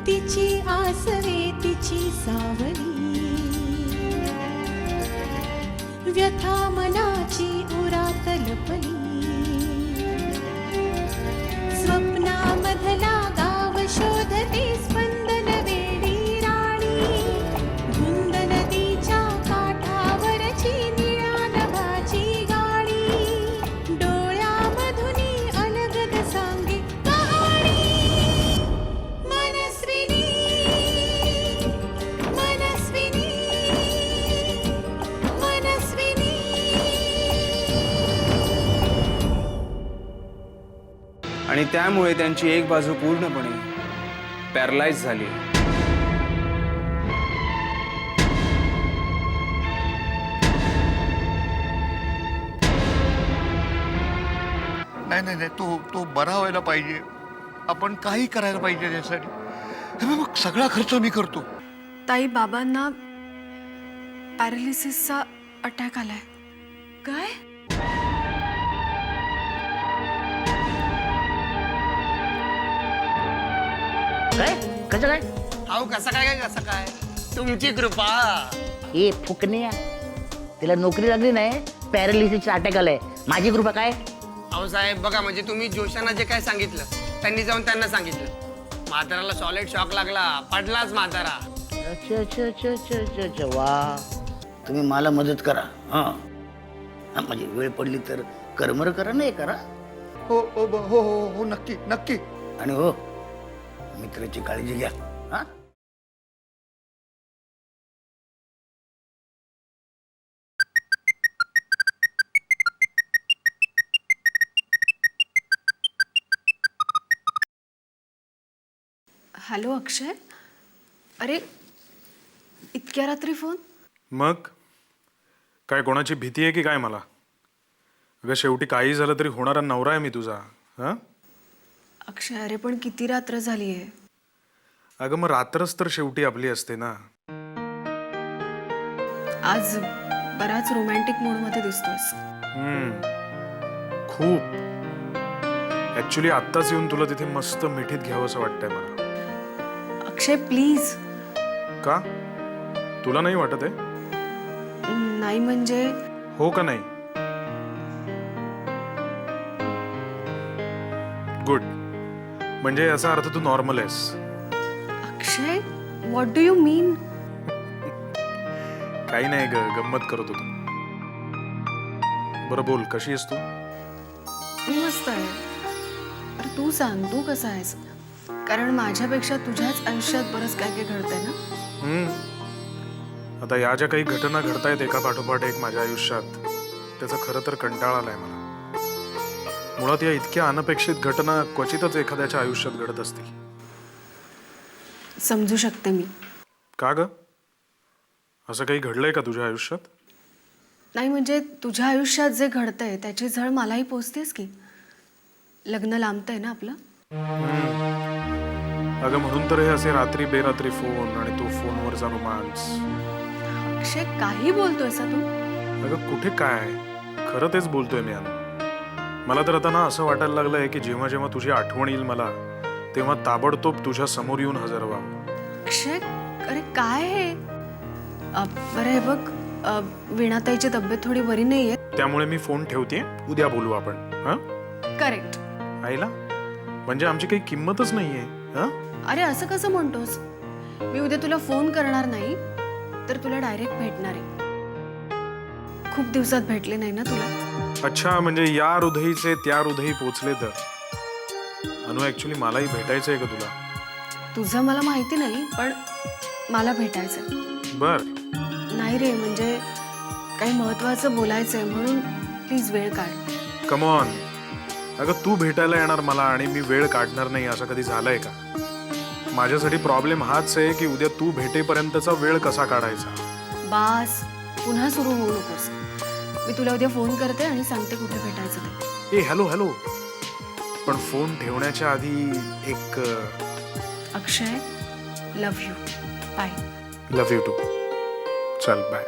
तिची आसवे तिची सावली, व्यथा मनाची उरात लपली, स्वप्नामधला गाव शोधते स्पंदन वेडी राणी, धुंद नदीच्या काठावरची निळ्या नभाची गाणी, डोळ्यामधुनी अलगद सांगे कहाणी. मनस्विनी मनस्विनी मनस्विनी. आणि त्यामुळे त्यांची एक बाजू पूर्णपणे पॅरालाइज झाली. नाही नाही नाही, तो बरा व्हायला पाहिजे. आपण काही करायला पाहिजे त्यासाठी. हे बघ, सगळा खर्च मी करतो. ताई, बाबांना पॅरालिसिसचा अटॅक आलाय. काय? काय कसं काय? अहो कसं काय तुमची कृपा. ए फुकण्या, तिला नोकरी लागली नाही, पॅरालिसिसचा अटॅक आलाय. माझी कृपा काय? अहो साहेब बघा, म्हणजे तुम्ही जोशांना जे काय सांगितलं त्यांनी जाऊन त्यांना सांगितलं. म्हाताराला सॉलिड शॉक लागला, पडलाच म्हातारा. अच्छा अच्छा अच्छा अच्छा अच्छा अच्छा, वा. तुम्ही मला मदत करा. हा हा, म्हणजे वेळ पडली तर करमर करा, नाही करा. हो हो हो हो हो, नक्की नक्की. आणि हो, मित्राची काळजी घ्या. हा. हॅलो अक्षय. अरे, इतक्या रात्री फोन? मग काय, कोणाची भीती आहे की काय मला? अगं शेवटी काही झालं तरी होणारा नवरा आहे मी तुझा. हा अक्षय, अरे पण किती रात्र झाली आहे. अगं मग रात्रच तर शेवटी आपली असते ना. आज बराच रोमॅन्टिक मूडमध्ये दिसतोस. खूप. ऍक्च्युली आत्ताच येऊन तुला तिथे मस्त मिठीत घ्यावं असं वाटतंय मला. अक्षय प्लीज. का, तुला नाही वाटत आहे? नाही म्हणजे. हो का नाही? गुड. म्हणजे याचा अर्थ तू नॉर्मल आहेस. अक्षय, व्हॉट डू यू मीन? काही नाही ग, गंमत करत होतो. बरं बोल, कशी आहेस तू? मी मस्त आहे. अरे तू सांग, तू कसा आहेस? कारण माझ्यापेक्षा तुझ्याच आयुष्यात बरंच काय काय घडतंय ना. आता या ज्या काही घटना घडतायत एका पाठोपाठ एक माझ्या आयुष्यात, त्याचा खरं तर कंटाळा आलाय मला. मुळात या इतक्या अनपेक्षित घटना क्वचितच एखाद्याच्या आयुष्यात घडत असतील. समजू शकते मी. का ग, असं काही घडलंय का तुझ्या आयुष्यात? नाही म्हणजे तुझ्या आयुष्यात जे घडतंय त्याची झळ मलाही पोचतेस की. लग्न लांबतंय ना आपलं. अगं म्हणून तर हे असे रात्री बेरात्री फोन आणि तो फोनवरचा रोमांस. अक्षय, काही बोलतोयस तू? अगं कुठे काय, खरं तेच बोलतोय मी. मला तर आता ना असं वाटायला लागलंय की जेव्हा जेव्हा तुझी आठवण येईल मला, तेव्हा ताबडतोब तुझ्या समोर येऊन हजर व्हावं. अक्षय, अरे काय हे? बरं हे बघ, वीणाताईची तब्येत थोडी बरी नाहीये. त्यामुळे मी फोन ठेवते, उद्या बोलू आपण. हा, करेक्ट. आईला म्हणजे आमची काही किंमतच नाहीये. हा, अरे असं कसं म्हणतोस? मी उद्या तुला फोन करणार नाही, तर तुला डायरेक्ट भेटणार आहे. खूप दिवसात भेटले नाही ना तुला. अच्छा, म्हणजे या हृदयीचे त्या हृदयी पोचले तर. अनु ऍक्च्युली मलाही भेटायचं आहे का तुला? तुझं मला माहिती नाही, पण मला भेटायचंय. बर. नाही रे, म्हणजे काही महत्वाचं बोलायचंय, म्हणून प्लीज वेळ काढ. Come on. अगं तू भेटायला येणार मला आणि मी वेळ काढणार नाही असं कधी झालंय का? माझ्यासाठी प्रॉब्लेम हाच आहे की उद्या तू भेटेपर्यंतचा वेळ कसा काढायचा. बास, पुन्हा सुरू होऊ नकोस. मी तुला उद्या फोन करते आणि सांगते कुठे भेटायचं ते. ए हॅलो हॅलो. पण फोन ठेवण्याच्या आधी एक Akshay, love you. Bye. Love you too. चल बाय.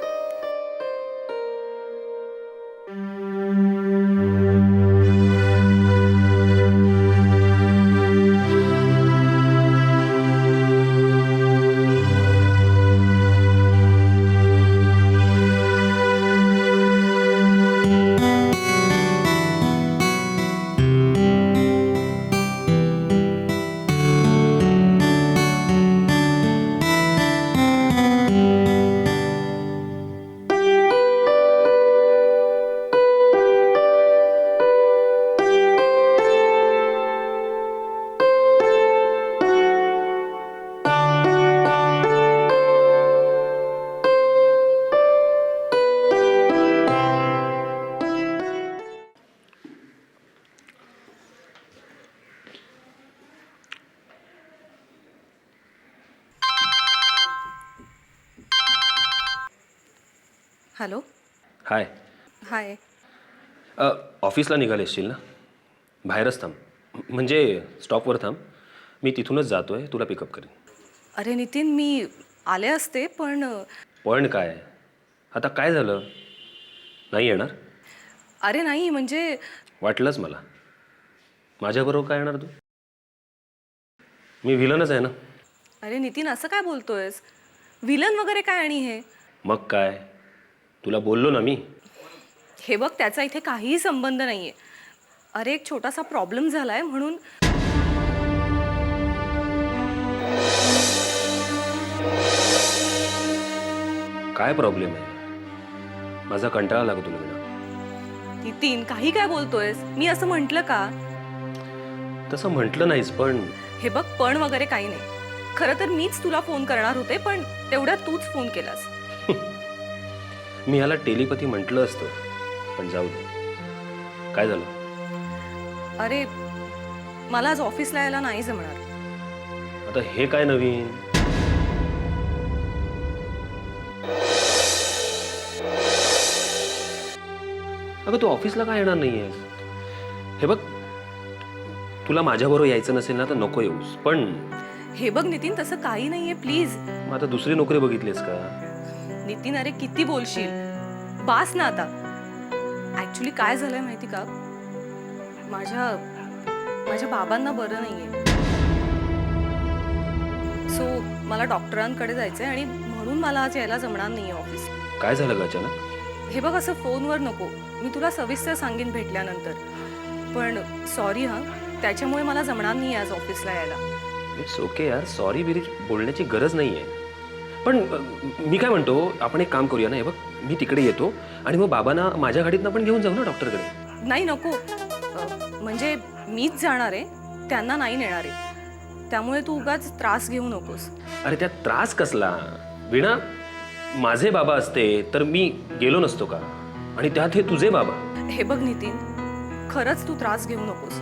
हॅलो. हाय. हाय. ऑफिसला निघाले असशील ना? बाहेरच थांब, म्हणजे स्टॉपवर थांब. मी तिथूनच जातो आहे, तुला पिकअप करेन. अरे नितीन, मी आले असते पण पण काय आता, काय झालं? नाही येणार? अरे नाही, म्हणजे वाटलंच मला. माझ्याबरोबर काय येणार तू? मी विलनच आहे ना. अरे नितीन, असं काय बोलतोयस? विलन वगैरे काय? आणि हे मग काय, तुला बोललो ना मी. हे बघ, त्याचा इथे काहीही संबंध नाहीये. अरे एक छोटासा प्रॉब्लेम झालाय म्हणून. काय प्रॉब्लेम आहे? माझा कंटाळा लागतो तुला विना. नितीन, काही काय बोलतोयस? मी असं म्हटलं का? तसं म्हटलं नाहीस, पण हे बघ, पण वगैरे काही नाही. खरं तर मीच तुला फोन करणार होते, पण तेवढ्यात तूच फोन केलास. मी ह्याला टेलिपॅथी म्हटलं असतं, पण जाऊ दे. काय झालं? अरे मला आज ऑफिसला यायला नाही जमणार. आता हे काय नवीन? अगं तू ऑफिसला काय येणार नाहीयेस? हे बघ, तुला माझ्याबरोबर यायचं नसेल ना तर नको येऊस, पण हे बघ नितीन, तसं काही नाहीये, प्लीज. मग आता दुसरी नोकरी बघितलीस का? नितीन, अरे किती बोलशील? बास ना आता. ऍक्च्युली काय झालंय माहिती का, माझ्या बाबांना बरं नाहीये. सो मला डॉक्टरांकडे जायचंय आणि म्हणून मला आज यायला जमणार नाहीये ऑफिस. काय झालं ग अचानक? हे बघ, असं फोनवर नको, मी तुला सविस्तर सांगेन भेटल्यानंतर. पण सॉरी हा, त्याच्यामुळे मला जमणार नाही आज ऑफिसला यायला. इट्स ओके यार, सॉरी बिरी बोलण्याची गरज नाहीये. पण मी काय म्हणतो, आपण एक काम करूया ना. हे बघ, मी तिकडे येतो आणि मग बाबांना माझ्या गाडीतनं पण घेऊन जाऊ ना डॉक्टरकडे. नाही नको, म्हणजे मीच जाणार आहे, त्यांना नाही नेणार आहे. त्यामुळे तू उगाच त्रास घेऊ नकोस. अरे त्यात त्रास कसला वीणा? माझे बाबा असते तर मी गेलो नसतो का? आणि त्यात हे तुझे बाबा. हे बघ नितीन, खरंच तू त्रास घेऊ नकोस.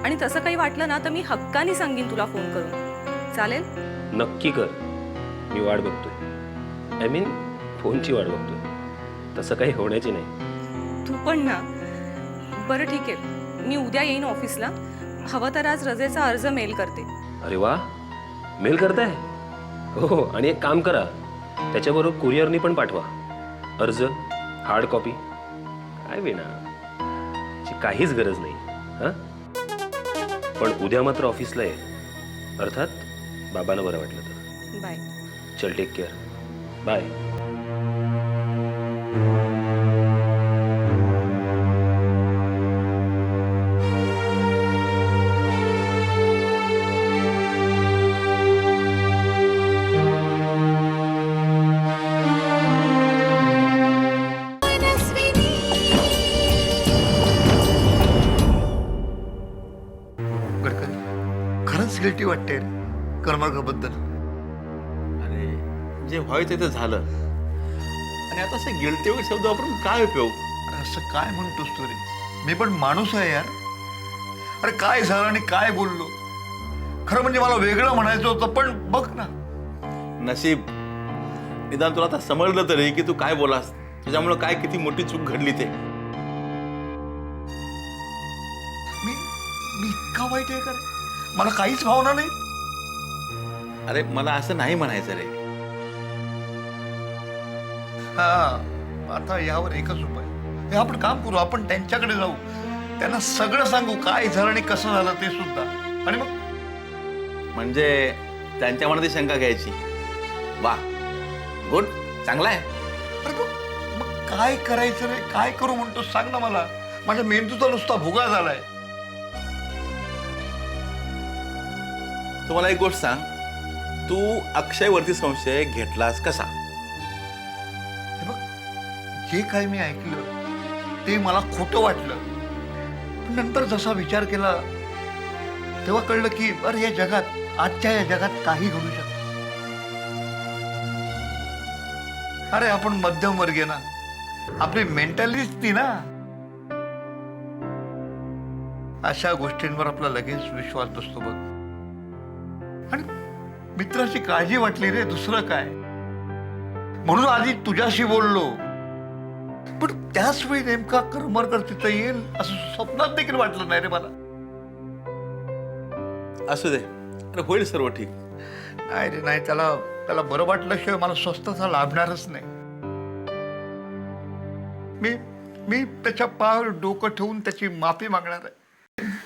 आणि तसं काही वाटलं ना तर मी हक्काने सांगेन तुला फोन करून. चालेल? नक्की कर. मी वाट बघतोय. आय मीन फोनची वाट बघतोय. तसं काही होण्याची नाही. तू पण ना. बरं ठीक आहे, मी उद्या येईन ऑफिसला. हवं तर आज रजेचा अर्ज मेल करते. अरे वा, मेल करताय? हो, आणि एक काम करा, त्याच्याबरोबर कुरिअरनी पण पाठवा अर्ज, हार्ड कॉपी. काय वीणा, ची काहीच गरज नाही. हां, पण उद्या मात्र ऑफिसला आहे. अर्थात बाबांना बरं वाटलं तर. बाय. चल, टेक केअर. बाय. गडकरी मलाच गिल्टी वाटते करमरकर बद्दल. अरे जे व्हायचं ते झालं आणि आता असं गिल्टी वगैरे शब्द वापरून काय उपयोग. अरे असं काय म्हणतोस तू रे? मी पण माणूस आहे यार. अरे काय झालं आणि काय बोललो? खरं म्हणजे मला वेगळं म्हणायचं होतं, पण बघ ना. नशीब निदान तुला आता समजलं तरी की तू काय बोलास, तुझ्यामुळे काय किती मोठी चूक घडली ते. मी मी इतका वाईट आहे का रे? मला काहीच भावना नाही. अरे मला असं नाही म्हणायचं रे. हा, आता यावर एकच उपाय. हे आपण काम करू, आपण त्यांच्याकडे जाऊ, त्यांना सगळं सांगू काय झालं आणि कसं झालं ते सुद्धा. आणि मग म्हणजे त्यांच्या मनात शंका घ्यायची. वा, गुड, चांगला आहे. अरे मग काय करायचं रे? काय करू म्हणतो सांग ना मला. माझ्या मेंदूचा नुसता भुगा झालाय. तुम्हाला एक गोष्ट सांग, तू अक्षयवरती संशय घेतलास कसा? हे बघ, जे काही मी ऐकलं ते मला खोटं वाटलं, पण नंतर जसा विचार केला तेव्हा कळलं की अरे या जगात, आजच्या या जगात काही घडू शकतं. अरे आपण मध्यमवर्गीय ना, आपली मेंटॅलिटी ती ना. अशा गोष्टींवर आपला लगेच विश्वास बसतो बघ. आणि मित्राची काळजी वाटली रे, दुसरं काय. म्हणून आधी तुझ्याशी बोललो, पण त्याच वेळी नेमका करमरकर तिथं येईल असं स्वप्नात देखील वाटलं नाही रे मला. असू दे, अरे होईल सर्व ठीक. नाही रे नाही, त्याला बरं वाटल्याशिवाय मला स्वस्थता लाभणारच नाही. मी त्याच्या पायावर डोकं ठेवून त्याची माफी मागणार आहे.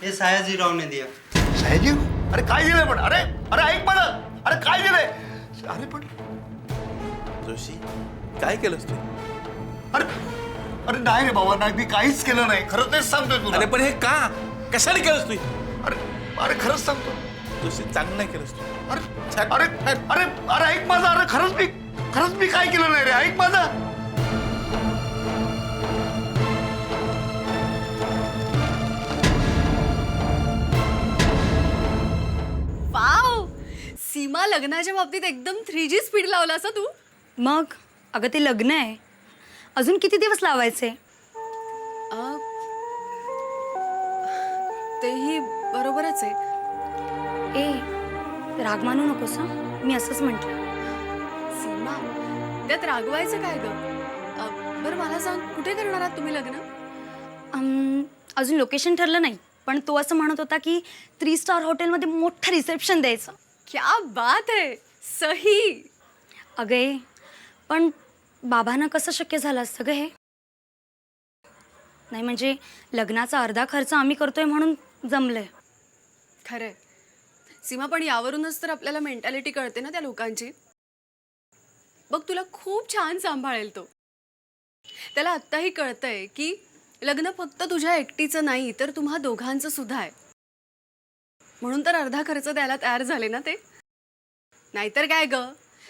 हे सयाजीराव ने दिया. सयाजी? अरे काय दिलंय पण? अरे अरे ऐक मला. अरे काय दिलंय? अरे पण जोशी, काय केलंस तू? अरे अरे नाही रे बाबा, नाही, मी काहीच केलं नाही. खरं तेच सांगतोय तुला. अरे पण हे का, कशाने केलंस तू? अरे अरे खरंच सांगतो. जोशी, चांगलं नाही केलंस तू. अरे अरे अरे अरे ऐक माझं. अरे खरंच मी काय केलं नाही रे. ऐक माझं. वाव, सीमा लग्नाच्या बाबतीत एकदम 3G स्पीड लावलास तू. मग अगं ते लग्न आहे, अजून किती दिवस लावायचे? तेही बरोबरच आहे. ए, राग मानू नकोस हं, मी असंच म्हटलं. सीमा, त्यात रागवायचं काय ग? बरं मला सांग, कुठे करणार आहात तुम्ही लग्न? अजून लोकेशन ठरलं नाही, पण तो असं म्हणत होता की 3 स्टार हॉटेलमध्ये मोठं रिसेप्शन द्यायचं. क्या बात आहे, सही. अगे पण बाबांना कसं शक्य झालं असतं ग हे? नाही म्हणजे लग्नाचा अर्धा खर्च आम्ही करतोय म्हणून जमलंय. खरंय सीमा, पण यावरूनच तर आपल्याला मेंटॅलिटी कळते ना त्या लोकांची. बघ, तुला खूप छान सांभाळेल तो. त्याला आत्ताही कळतंय की लग्न फक्त तुझ्या एकटीचं नाही तर तुम्हा दोघांचं सुद्धा आहे. म्हणून तर अर्धा खर्च द्यायला तयार झाले ना ते. नाहीतर काय ग,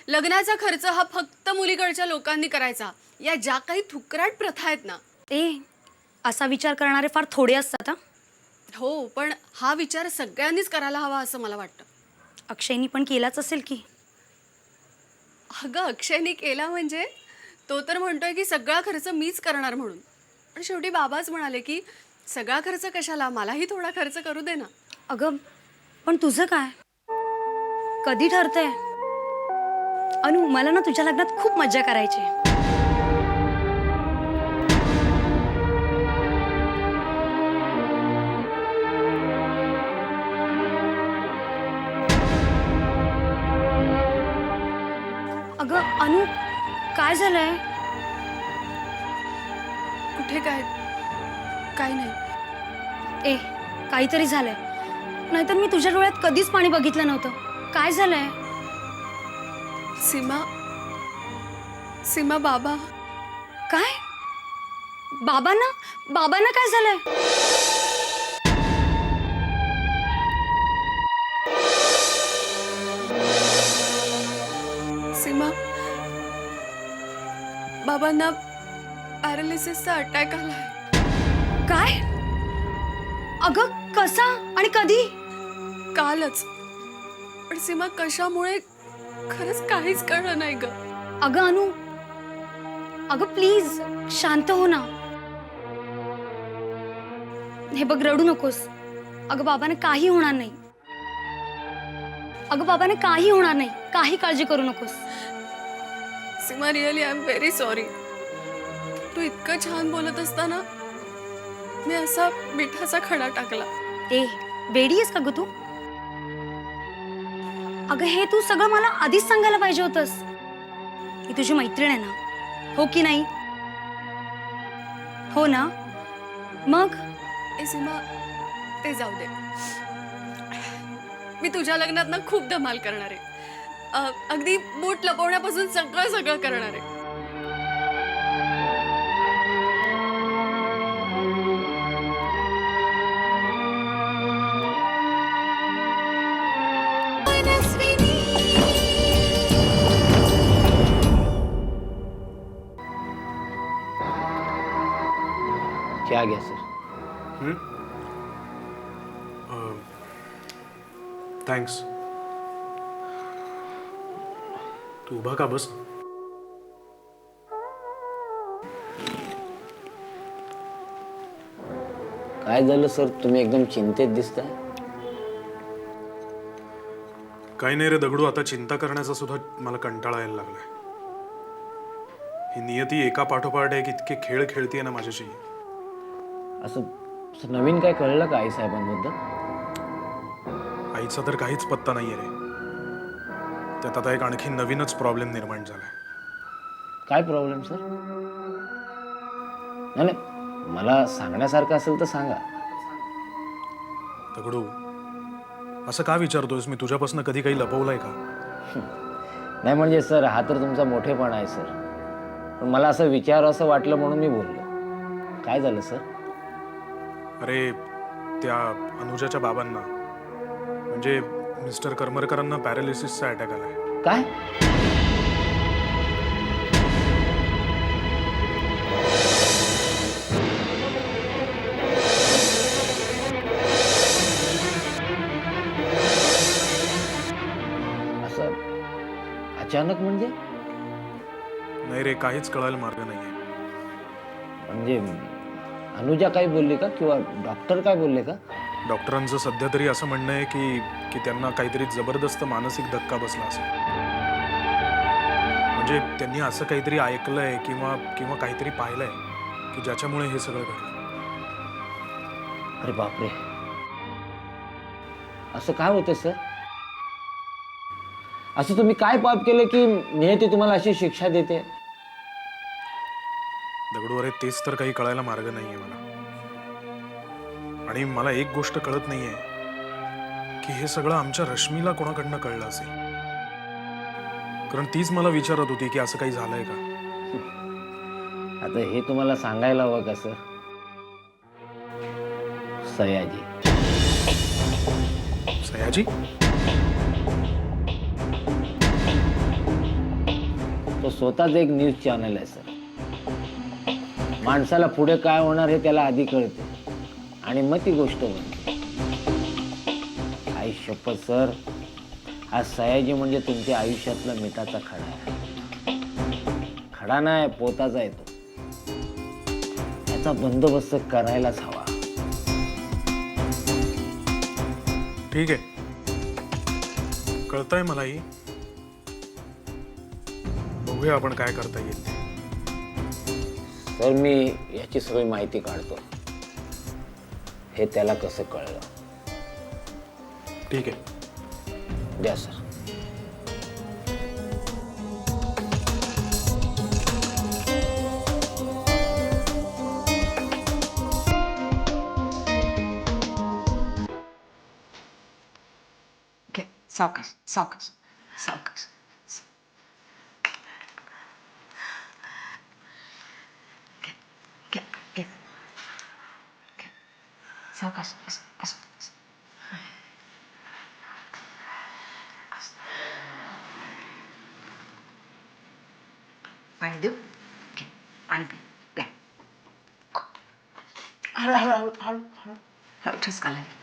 लग्नाचा खर्च हा फक्त मुलीकडच्या लोकांनी करायचा. या ज्या काही थुकराट प्रथा आहेत ना. ए, असा विचार करणारे फार थोडे असतात हा. हो, पण हा विचार सगळ्यांनीच करायला हवा असं मला वाटतं. अक्षयनी पण केलाच असेल की. अगं, अक्षयनी केला म्हणजे तो तर म्हणतोय की सगळा खर्च मीच करणार म्हणून. पण शेवटी बाबाच म्हणाले की सगळा खर्च कशाला, मलाही थोडा खर्च करू दे ना. अगं पण तुझं काय, कधी ठरतंय? अनु, मला ना तुझ्या लग्नात खूप मज्जा करायची. अगं अनु, काय झालंय? कुठे काय नाही. ए, काहीतरी झालंय, नाहीतर मी तुझ्या डोळ्यात कधीच पाणी बघितलं नव्हतं. काय झालंय? सीमा, बाबा. काय? बाबांना काय झालंय? सीमा, बाबांना पॅरालिसिसचा अटॅक आलाय. काय? अगं कसा आणि कधी? कालच पण सीमा कशामुळे खरंच काहीच कळलं नाही ग. अगं अनु, अगं प्लीज शांत हो ना. हे बघ, रडू नकोस. अगं बाबाने काही होणार नाही. अगं बाबाने काही होणार नाही. काही काळजी करू नकोस. Seema, really I am very sorry. तू इतकं छान बोलत असताना मी असा मिठाचा खडा टाकला. ए, वेडी आहेस का ग तू? अगं हे तू सगळं मला आधीच सांगायला पाहिजे होतंस. ही तुझी मैत्रीण आहे ना, हो की नाही? हो ना? मग ए सीमा, ते जाऊ दे. मी तुझ्या लग्नात ना खूप धमाल करणार आहे. अगदी बूट लपवण्यापासून सगळं सगळं करणार आहे. मनस्विनी क्या गया सर? थँक्स. तू उभा का बस. काय झालं सर? तुम्ही एकदम चिंतेत दिसताय. काही नाही रे दगडू, आता चिंता करण्याचा सुद्धा मला कंटाळा यायला लागलाय. ही नियती एका पाठोपाठ एक इतके खेळ खेळतीये ना माझ्याशी. असं नवीन काय कळलं का आई साहेबांबद्दल? आईचा तर काहीच पत्ता नाहीये रे. त्यात आता एक आणखी नवीनच प्रॉब्लेम निर्माण झालाय. काय प्रॉब्लेम सर? नाही, मला सांगण्यासारखं असेल तर सांगा. दगडू, असं का विचारतोयस? मी तुझ्यापासून कधी काही लपवलंय का? नाही म्हणजे सर, हा तर तुमचा मोठेपणा आहे सर. पण मला असं विचारावं असं वाटलं म्हणून मी बोललो. काय झालं सर? अरे, त्या अनुजाच्या बाबांना म्हणजे मिस्टर करमरकरांना पॅरालिसिसचा अटॅक आलाय. काय? असं अचानक म्हणजे? नाही रे, काहीच कळायला मार्ग नाहीये. म्हणजे अनुजा काय बोलली का किंवा डॉक्टर काय बोलले का? डॉक्टरांचं सध्या तरी असं म्हणणं आहे की त्यांना काहीतरी जबरदस्त मानसिक धक्का बसला असेल. म्हणजे त्यांनी असं काहीतरी ऐकलंय किंवा काहीतरी पाहिलंय की ज्याच्यामुळे हे सगळं घडलं. अरे बापरे, असं काय होतं सर? असं तुम्ही काय पाप केलं की नियती तुम्हाला अशी शिक्षा देते? दगडू, अरे तेच तर काही कळायला मार्ग नाहीये मला. आणि मला एक गोष्ट कळत नाहीये की हे सगळं आमच्या रश्मीला कोणाकडनं कळलं असेल. कारण तीच मला विचारत होती की असं काही झालंय का. आता हे तुम्हाला सांगायला हवं का सर? सयाजी. सयाजी? तो स्वतःच एक न्यूज चॅनल आहे सर. माणसाला पुढे काय होणार हे त्याला आधी कळते आणि मग ती गोष्ट बनते. आई शपथ सर, हा सयाजी म्हणजे तुमच्या आयुष्यातला मिठाचा खडा आहे. खडा नाही, पोताचा येतो. त्याचा बंदोबस्त करायलाच हवा. ठीक आहे, कळतंय मलाही. बघूया आपण काय करता येईल ते. तर मी याची सगळी माहिती काढतो. हे त्याला कसं कळलं? ठीक आहे, द्या सर. सावकाश सावकाश सावकाश. सावकाश. पाणी देऊ? पाणी द्या. हळू हळू हळू हळू हळू ठसका लागेल.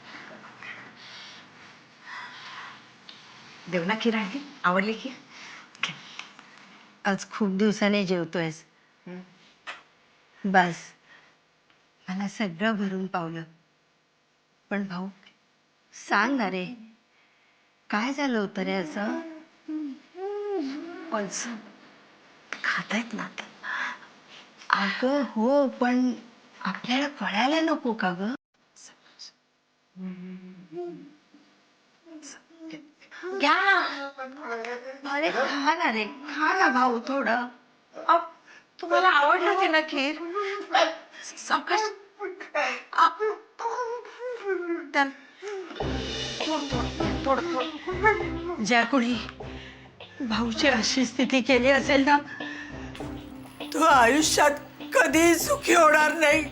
देऊ ना खीर आणखी आवडली की आज खूप दिवसाने जेवतोयस बस मला सगळं भरून पावलं पण भाऊ सांग ना रे काय झालं होतं रे असं पण खातायत ना आता. अगं हो पण आपल्याला कळायला नको का ग घ्या अरे खा ना रे खा ना भाऊ थोडं तुम्हाला आवडलं की ना खीर सावकाश ज्या कोणी भाऊची अशी स्थिती केली असेल ना तो आयुष्यात कधी सुखी होणार नाही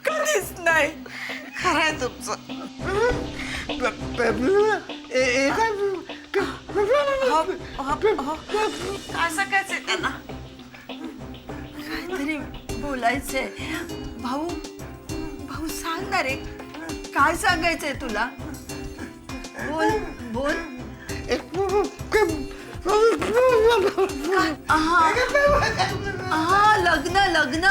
कधीच नाही खरंय तुमचं काय सांगायचंय त्यांना काहीतरी बोलायचंय भाऊ भाऊ सांग ना रे काय सांगायचंय तुला बोल बोल लग्न लग्न